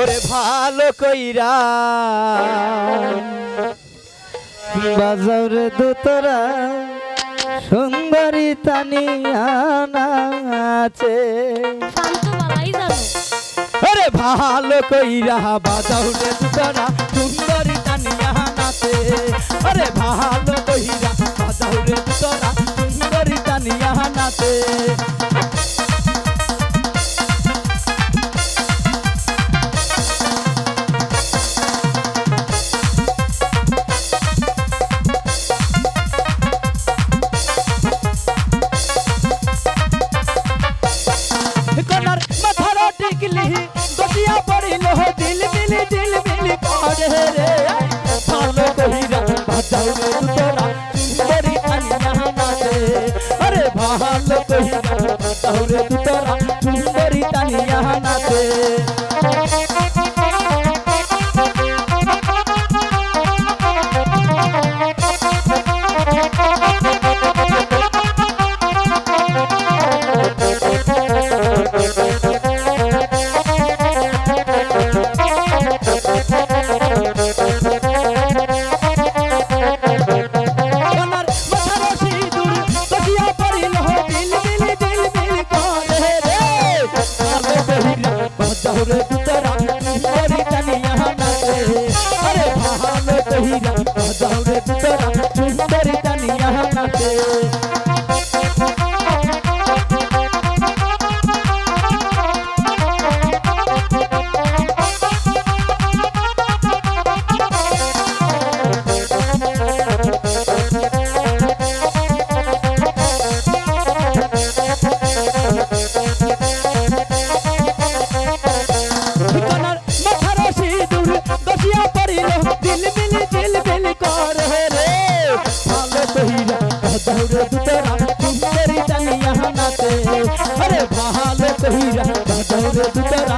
ওরে ভালো কইরা বাজাও রে দুতরা সুন্দরী তানিয়া নাচে। ওরে ভালো কইরা বাজাও রে দুতরা সুন্দরী তানিয়া নাচে। ওরে ভালো কইরা বাজাও রে দুতরা সুন্দরী তানিয়া নাচে। दसिया पड़िल दिल मिल करे रे भालो कहिरा बाजाओ रे दुतरा सुंदरी तानिया नाचे। अरे भालो कहिरा बाजाओ रे दुतरा सुंदरी तानिया नाचे। रे दुतरा सुंदरी तानिया नाचे। अरे भालो कहिरा बाजाओ रे दुतरा सुंदरी तानिया नाचे। अरे भालो कहिरा बाजाओ रे दुतरा